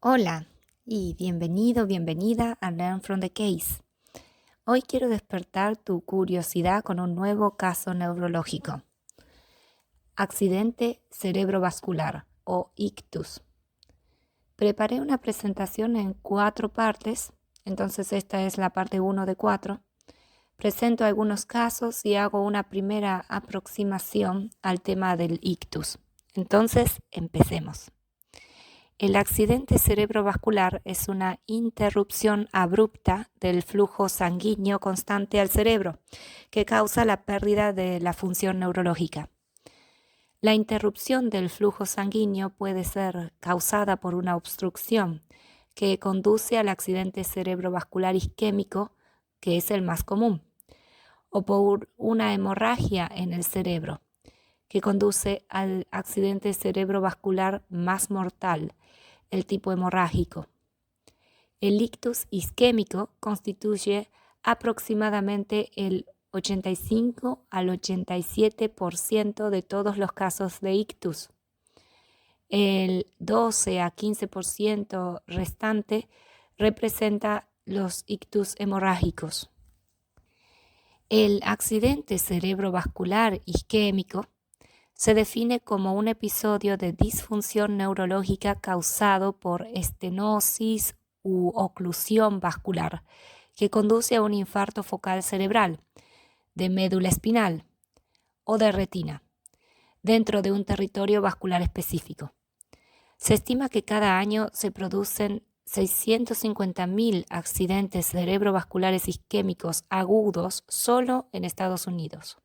Hola y bienvenida a Learn from the Case. Hoy quiero despertar tu curiosidad con un nuevo caso neurológico. Accidente cerebrovascular o ictus. Preparé una presentación en 4 partes, entonces esta es la parte 1 de 4. Presento algunos casos y hago una primera aproximación al tema del ictus. Entonces, empecemos. El accidente cerebrovascular es una interrupción abrupta del flujo sanguíneo constante al cerebro que causa la pérdida de la función neurológica. La interrupción del flujo sanguíneo puede ser causada por una obstrucción que conduce al accidente cerebrovascular isquémico, que es el más común, o por una hemorragia en el cerebro, que conduce al accidente cerebrovascular más mortal, el tipo hemorrágico. El ictus isquémico constituye aproximadamente el 85 al 87% de todos los casos de ictus. El 12 a 15% restante representa los ictus hemorrágicos. El accidente cerebrovascular isquémico se define como un episodio de disfunción neurológica causado por estenosis u oclusión vascular que conduce a un infarto focal cerebral, de médula espinal o de retina, dentro de un territorio vascular específico. Se estima que cada año se producen 650.000 accidentes cerebrovasculares isquémicos agudos solo en Estados Unidos.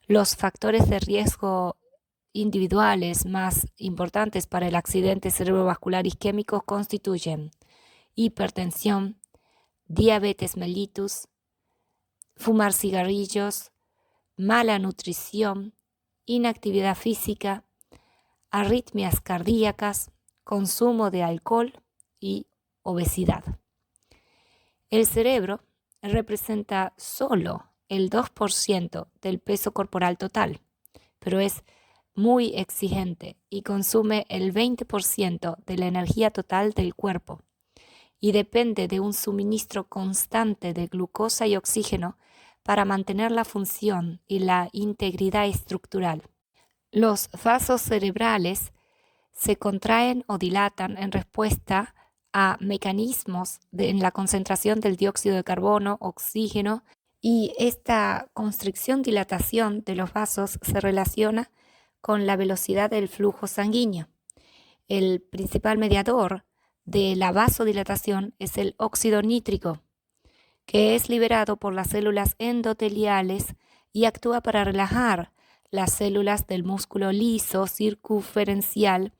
Los factores de riesgo individuales más importantes para el accidente cerebrovascular isquémico constituyen hipertensión, diabetes mellitus, fumar cigarrillos, mala nutrición, inactividad física, arritmias cardíacas, consumo de alcohol y obesidad. El cerebro representa solo el 2% del peso corporal total, pero es muy exigente y consume el 20% de la energía total del cuerpo y depende de un suministro constante de glucosa y oxígeno para mantener la función y la integridad estructural. Los vasos cerebrales se contraen o dilatan en respuesta a mecanismos en la concentración del dióxido de carbono, oxígeno, y esta constricción-dilatación de los vasos se relaciona con la velocidad del flujo sanguíneo. El principal mediador de la vasodilatación es el óxido nítrico, que es liberado por las células endoteliales y actúa para relajar las células del músculo liso circunferencial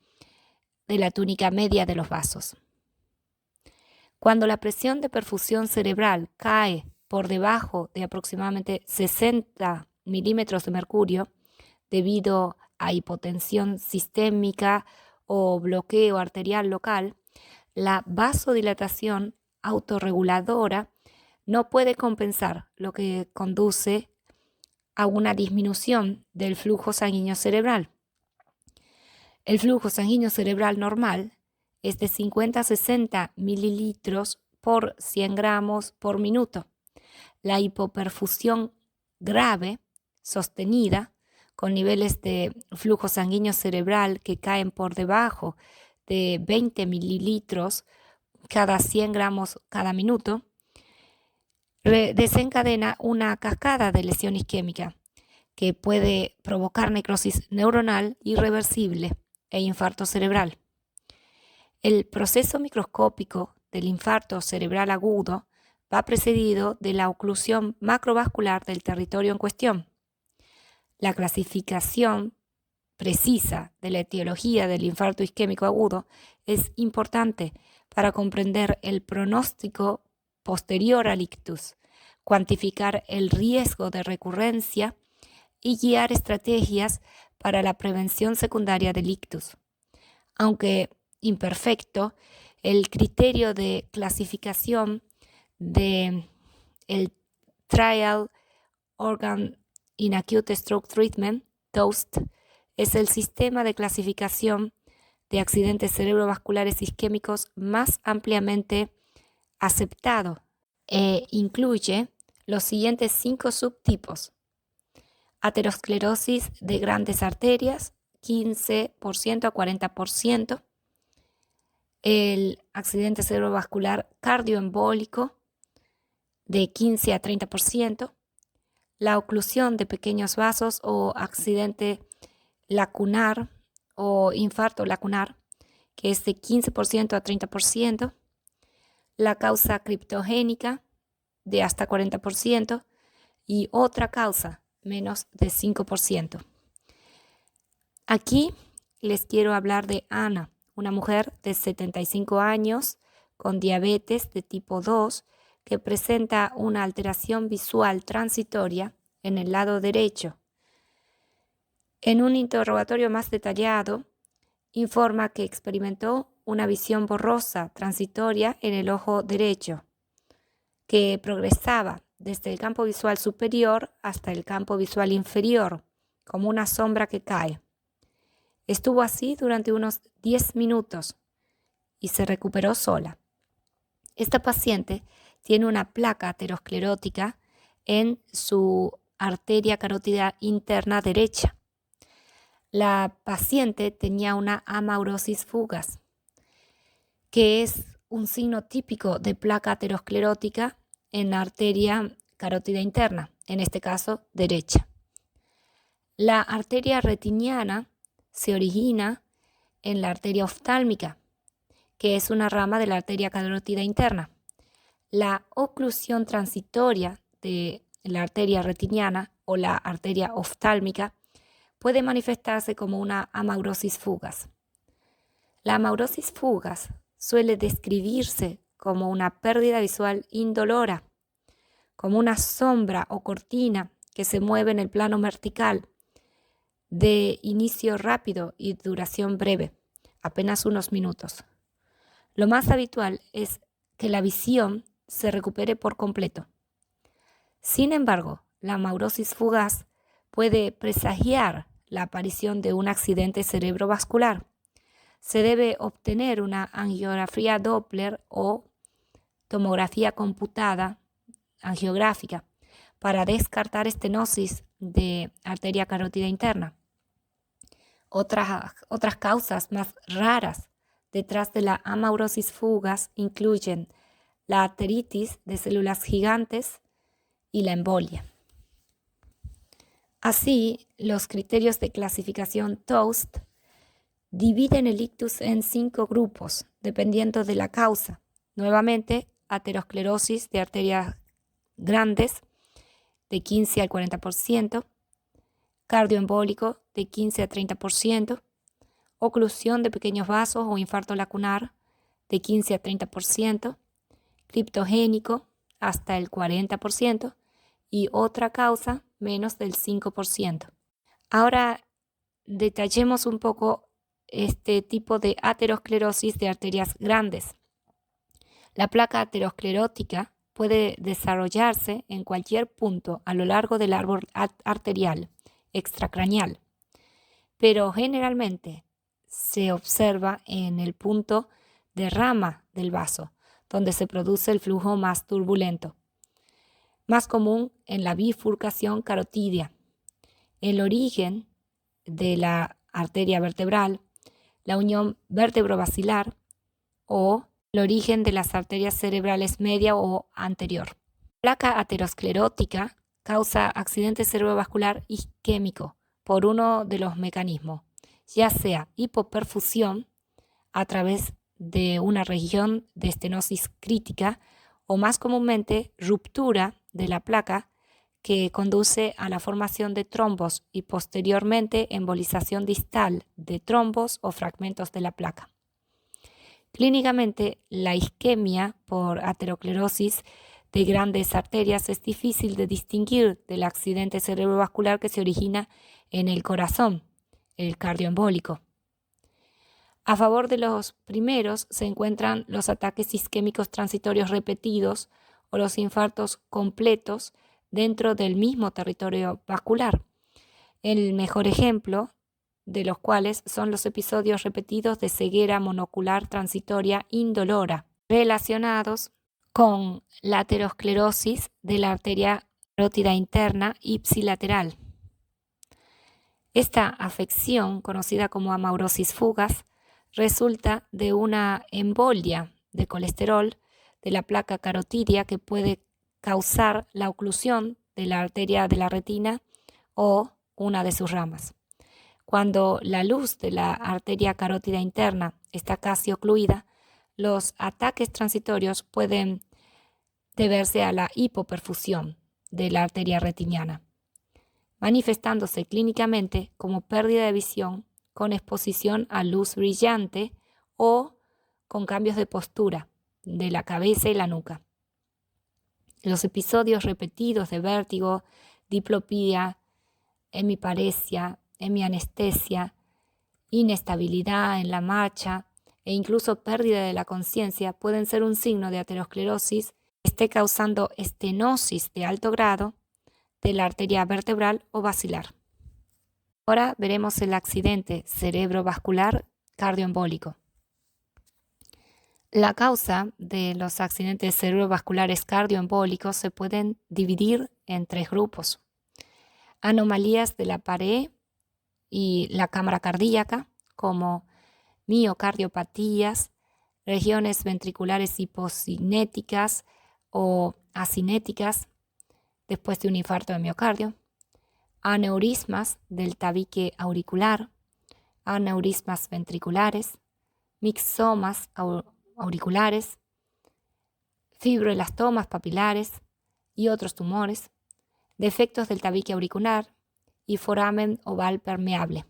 de la túnica media de los vasos. Cuando la presión de perfusión cerebral cae por debajo de aproximadamente 60 milímetros de mercurio, debido a hipotensión sistémica o bloqueo arterial local, la vasodilatación autorreguladora no puede compensar, lo que conduce a una disminución del flujo sanguíneo cerebral. El flujo sanguíneo cerebral normal es de 50 a 60 mililitros por 100 gramos por minuto. La hipoperfusión grave, sostenida, con niveles de flujo sanguíneo cerebral que caen por debajo de 20 mililitros cada 100 gramos cada minuto, desencadena una cascada de lesión isquémica que puede provocar necrosis neuronal irreversible e infarto cerebral. El proceso microscópico del infarto cerebral agudo va precedido de la oclusión macrovascular del territorio en cuestión. La clasificación precisa de la etiología del infarto isquémico agudo es importante para comprender el pronóstico posterior al ictus, cuantificar el riesgo de recurrencia y guiar estrategias para la prevención secundaria del ictus. Aunque imperfecto, el criterio de clasificación de el Trial Organ in Acute Stroke Treatment, TOAST, es el sistema de clasificación de accidentes cerebrovasculares isquémicos más ampliamente aceptado e incluye los siguientes 5 subtipos: aterosclerosis de grandes arterias, 15% a 40%, el accidente cerebrovascular cardioembólico, de 15 a 30%, la oclusión de pequeños vasos o accidente lacunar o infarto lacunar, que es de 15% a 30%, la causa criptogénica, de hasta 40%, y otra causa, menos de 5%. Aquí les quiero hablar de Ana, una mujer de 75 años con diabetes de tipo 2 que presenta una alteración visual transitoria en el lado derecho. En un interrogatorio más detallado, informa que experimentó una visión borrosa transitoria en el ojo derecho, que progresaba desde el campo visual superior hasta el campo visual inferior, como una sombra que cae. Estuvo así durante unos 10 minutos y se recuperó sola. Esta paciente tiene una placa aterosclerótica en su arteria carótida interna derecha. La paciente tenía una amaurosis fugaz, que es un signo típico de placa aterosclerótica en la arteria carótida interna, en este caso derecha. La arteria retiniana se origina en la arteria oftálmica, que es una rama de la arteria carótida interna. La oclusión transitoria de la arteria retiniana o la arteria oftálmica puede manifestarse como una amaurosis fugaz. La amaurosis fugaz suele describirse como una pérdida visual indolora, como una sombra o cortina que se mueve en el plano vertical, de inicio rápido y duración breve, apenas unos minutos. Lo más habitual es que la visión se recupere por completo. Sin embargo, la amaurosis fugaz puede presagiar la aparición de un accidente cerebrovascular. Se debe obtener una angiografía Doppler o tomografía computada angiográfica para descartar estenosis de arteria carótida interna. Otras causas más raras detrás de la amaurosis fugaz incluyen la arteritis de células gigantes y la embolia. Así, los criterios de clasificación TOAST dividen el ictus en 5 grupos, dependiendo de la causa. Nuevamente, aterosclerosis de arterias grandes de 15 al 40%, cardioembólico de 15 a 30%, oclusión de pequeños vasos o infarto lacunar de 15 a 30%, criptogénico hasta el 40% y otra causa menos del 5%. Ahora detallemos un poco este tipo de aterosclerosis de arterias grandes. La placa aterosclerótica puede desarrollarse en cualquier punto a lo largo del árbol arterial extracraneal, pero generalmente se observa en el punto de rama del vaso, donde se produce el flujo más turbulento. Más común en la bifurcación carotidia. El origen de la arteria vertebral, la unión vértebro-basilar o el origen de las arterias cerebrales media o anterior. La placa aterosclerótica causa accidente cerebrovascular isquémico por uno de los mecanismos, ya sea hipoperfusión a través de una región de estenosis crítica o más comúnmente ruptura de la placa que conduce a la formación de trombos y posteriormente embolización distal de trombos o fragmentos de la placa. Clínicamente, la isquemia por aterosclerosis de grandes arterias es difícil de distinguir del accidente cerebrovascular que se origina en el corazón, el cardioembólico. A favor de los primeros se encuentran los ataques isquémicos transitorios repetidos o los infartos completos dentro del mismo territorio vascular. El mejor ejemplo de los cuales son los episodios repetidos de ceguera monocular transitoria indolora, relacionados con la aterosclerosis de la arteria carótida interna ipsilateral. Esta afección, conocida como amaurosis fugaz, resulta de una embolia de colesterol de la placa carotidia que puede causar la oclusión de la arteria de la retina o una de sus ramas. Cuando la luz de la arteria carótida interna está casi ocluida, los ataques transitorios pueden deberse a la hipoperfusión de la arteria retiniana, manifestándose clínicamente como pérdida de visión con exposición a luz brillante o con cambios de postura de la cabeza y la nuca. Los episodios repetidos de vértigo, diplopía, hemiparesia, hemianestesia, inestabilidad en la marcha e incluso pérdida de la conciencia pueden ser un signo de aterosclerosis que esté causando estenosis de alto grado de la arteria vertebral o basilar. Ahora veremos el accidente cerebrovascular cardioembólico. La causa de los accidentes cerebrovasculares cardioembólicos se pueden dividir en 3 grupos. Anomalías de la pared y la cámara cardíaca, como miocardiopatías, regiones ventriculares hipocinéticas o acinéticas después de un infarto de miocardio, aneurismas del tabique auricular, aneurismas ventriculares, mixomas auriculares, fibroelastomas papilares y otros tumores, defectos del tabique auricular y foramen oval permeable.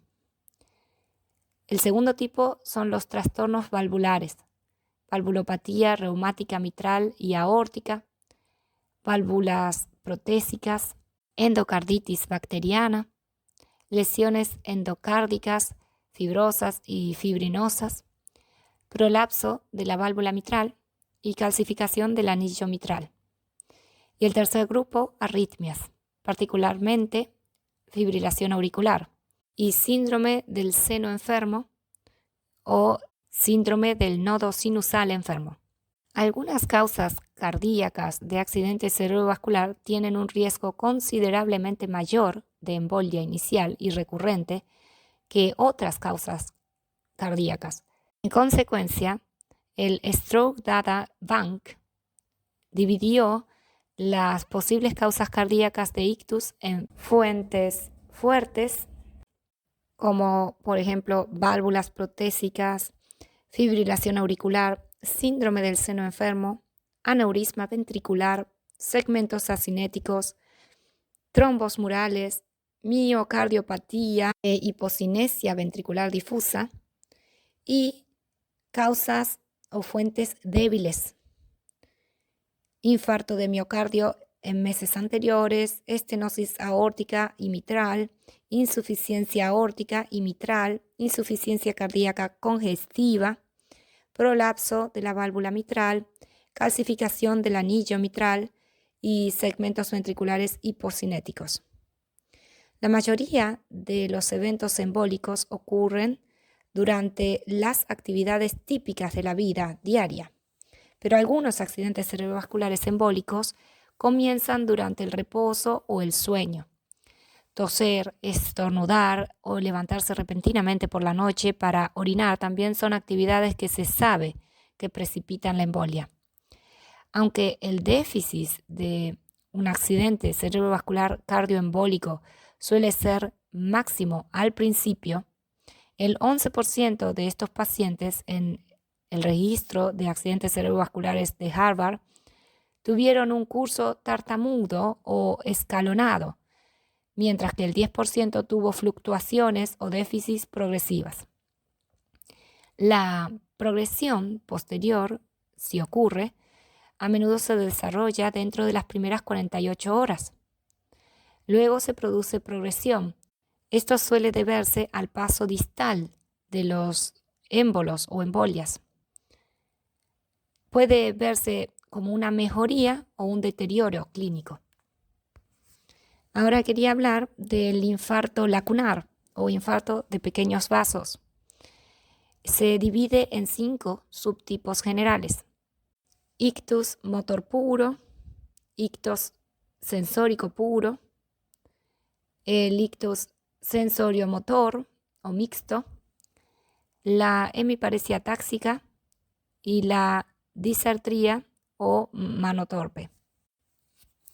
El segundo tipo son los trastornos valvulares, valvulopatía reumática mitral y aórtica, válvulas protésicas, endocarditis bacteriana, lesiones endocárdicas, fibrosas y fibrinosas, prolapso de la válvula mitral y calcificación del anillo mitral. Y el tercer grupo, arritmias, particularmente fibrilación auricular y síndrome del seno enfermo o síndrome del nodo sinusal enfermo. Algunas causas cardíacas de accidente cerebrovascular tienen un riesgo considerablemente mayor de embolia inicial y recurrente que otras causas cardíacas. En consecuencia, el Stroke Data Bank dividió las posibles causas cardíacas de ictus en fuentes fuertes, como por ejemplo válvulas protésicas, fibrilación auricular, síndrome del seno enfermo, aneurisma ventricular, segmentos acinéticos, trombos murales, miocardiopatía e hipocinesia ventricular difusa y causas o fuentes débiles, infarto de miocardio en meses anteriores, estenosis aórtica y mitral, insuficiencia aórtica y mitral, insuficiencia cardíaca congestiva, prolapso de la válvula mitral, calcificación del anillo mitral y segmentos ventriculares hipocinéticos. La mayoría de los eventos embólicos ocurren durante las actividades típicas de la vida diaria, pero algunos accidentes cerebrovasculares embólicos comienzan durante el reposo o el sueño. Toser, estornudar o levantarse repentinamente por la noche para orinar también son actividades que se sabe que precipitan la embolia. Aunque el déficit de un accidente cerebrovascular cardioembólico suele ser máximo al principio, el 11% de estos pacientes en el registro de accidentes cerebrovasculares de Harvard tuvieron un curso tartamudo o escalonado, mientras que el 10% tuvo fluctuaciones o déficits progresivas. La progresión posterior, si ocurre, a menudo se desarrolla dentro de las primeras 48 horas. Luego se produce progresión. Esto suele deberse al paso distal de los émbolos o embolias. Puede verse como una mejoría o un deterioro clínico. Ahora quería hablar del infarto lacunar o infarto de pequeños vasos. Se divide en 5 subtipos generales: ictus motor puro, ictus sensórico puro, el ictus sensorio-motor o mixto, la hemiparesia táxica y la disartría o mano torpe,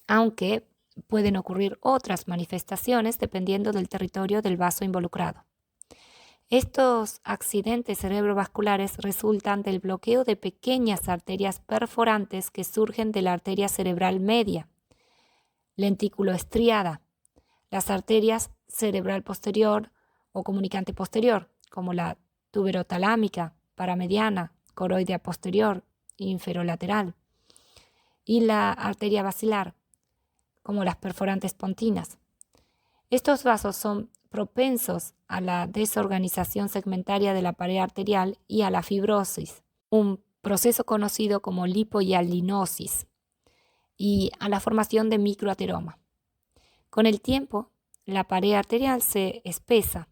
aunque pueden ocurrir otras manifestaciones dependiendo del territorio del vaso involucrado. Estos accidentes cerebrovasculares resultan del bloqueo de pequeñas arterias perforantes que surgen de la arteria cerebral media, lentículo estriada, las arterias cerebral posterior o comunicante posterior, como la tuberotalámica, paramediana, coroidea posterior, inferolateral, y la arteria basilar, como las perforantes pontinas. Estos vasos son propensos a la desorganización segmentaria de la pared arterial y a la fibrosis, un proceso conocido como lipohialinosis, y a la formación de microateroma. Con el tiempo, la pared arterial se espesa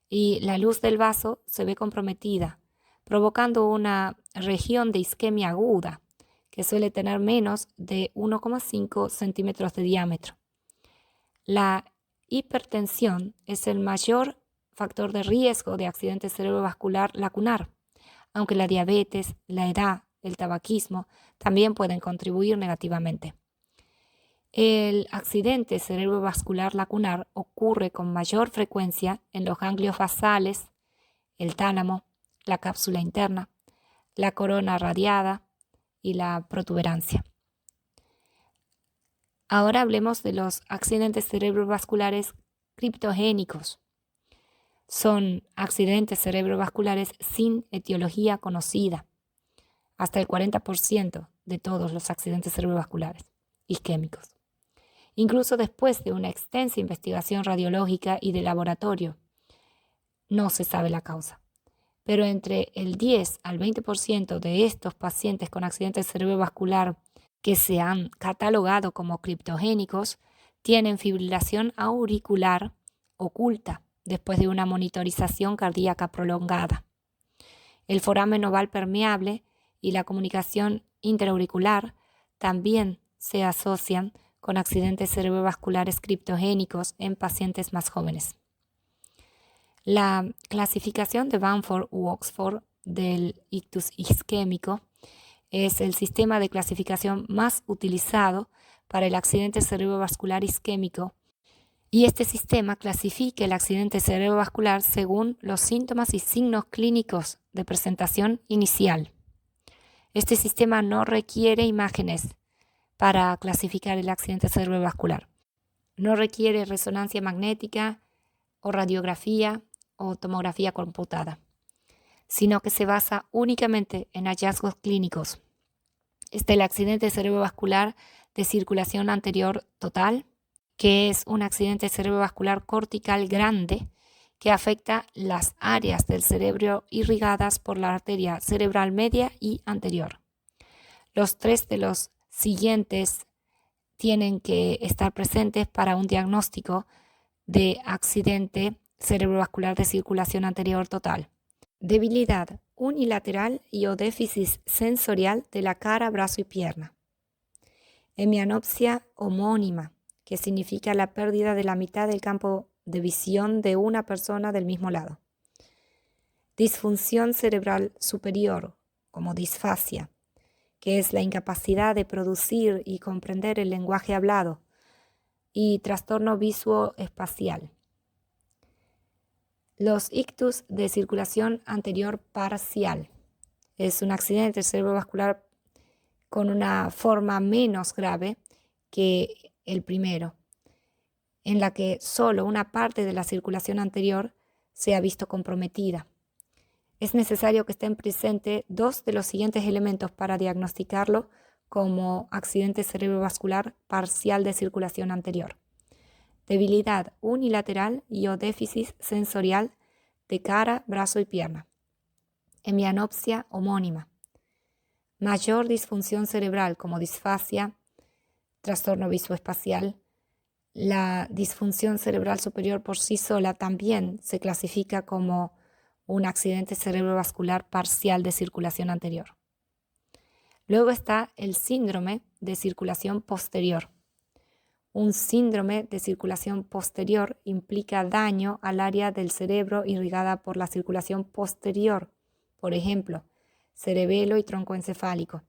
y la luz del vaso se ve comprometida, provocando una región de isquemia aguda que suele tener menos de 1,5 centímetros de diámetro. La hipertensión es el mayor factor de riesgo de accidente cerebrovascular lacunar, aunque la diabetes, la edad, el tabaquismo también pueden contribuir negativamente. El accidente cerebrovascular lacunar ocurre con mayor frecuencia en los ganglios basales, el tálamo, la cápsula interna, la corona radiada y la protuberancia. Ahora hablemos de los accidentes cerebrovasculares criptogénicos. Son accidentes cerebrovasculares sin etiología conocida. Hasta el 40% de todos los accidentes cerebrovasculares isquémicos. Incluso después de una extensa investigación radiológica y de laboratorio, no se sabe la causa. Pero entre el 10 al 20% de estos pacientes con accidente cerebrovascular que se han catalogado como criptogénicos tienen fibrilación auricular oculta después de una monitorización cardíaca prolongada. El foramen oval permeable y la comunicación interauricular también se asocian con accidentes cerebrovasculares criptogénicos en pacientes más jóvenes. La clasificación de Banford u Oxford del ictus isquémico es el sistema de clasificación más utilizado para el accidente cerebrovascular isquémico, y este sistema clasifica el accidente cerebrovascular según los síntomas y signos clínicos de presentación inicial. Este sistema no requiere imágenes para clasificar el accidente cerebrovascular. No requiere resonancia magnética o radiografía o tomografía computada, sino que se basa únicamente en hallazgos clínicos. Está el accidente cerebrovascular de circulación anterior total, que es un accidente cerebrovascular cortical grande que afecta las áreas del cerebro irrigadas por la arteria cerebral media y anterior. Los 3 de los siguientes tienen que estar presentes para un diagnóstico de accidente cerebrovascular de circulación anterior total: debilidad unilateral y o déficit sensorial de la cara, brazo y pierna. Hemianopsia homónima, que significa la pérdida de la mitad del campo de visión de una persona del mismo lado. Disfunción cerebral superior, como disfasia, que es la incapacidad de producir y comprender el lenguaje hablado, y trastorno visuoespacial. Los ictus de circulación anterior parcial es un accidente cerebrovascular con una forma menos grave que el primero, en la que solo una parte de la circulación anterior se ha visto comprometida. Es necesario que estén presentes 2 de los siguientes elementos para diagnosticarlo como accidente cerebrovascular parcial de circulación anterior: debilidad unilateral y o déficit sensorial de cara, brazo y pierna. Hemianopsia homónima. Mayor disfunción cerebral como disfasia, trastorno visoespacial, La disfunción cerebral superior por sí sola también se clasifica como un accidente cerebrovascular parcial de circulación anterior. Luego está el síndrome de circulación posterior. Un síndrome de circulación posterior implica daño al área del cerebro irrigada por la circulación posterior, por ejemplo, cerebelo y tronco encefálico.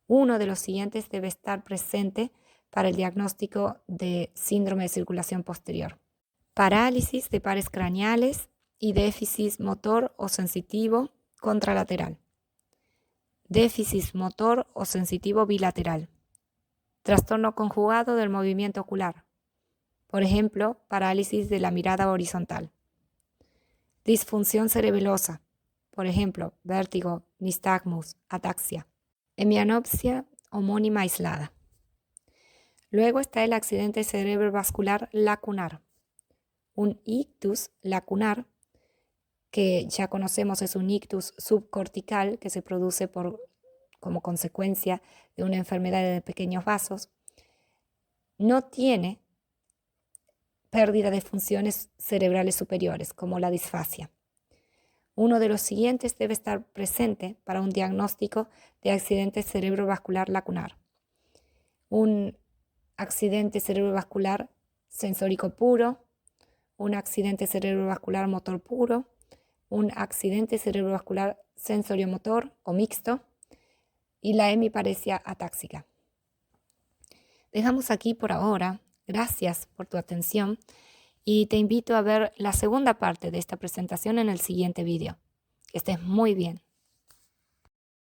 Uno de los siguientes debe estar presente para el diagnóstico de síndrome de circulación posterior: parálisis de pares craneales y déficit motor o sensitivo contralateral, déficit motor o sensitivo bilateral, trastorno conjugado del movimiento ocular, por ejemplo, parálisis de la mirada horizontal, disfunción cerebelosa, por ejemplo, vértigo, nistagmus, ataxia, hemianopsia homónima aislada. Luego está el accidente cerebrovascular lacunar, un ictus lacunar, que ya conocemos es un ictus subcortical que se produce como consecuencia de una enfermedad de pequeños vasos. No tiene pérdida de funciones cerebrales superiores, como la disfasia. Uno de los siguientes debe estar presente para un diagnóstico de accidente cerebrovascular lacunar: un accidente cerebrovascular sensórico puro, un accidente cerebrovascular motor puro, un accidente cerebrovascular sensoriomotor o mixto y la hemiparesia atáxica. Dejamos aquí por ahora. Gracias por tu atención y te invito a ver la segunda parte de esta presentación en el siguiente video. Que estés muy bien.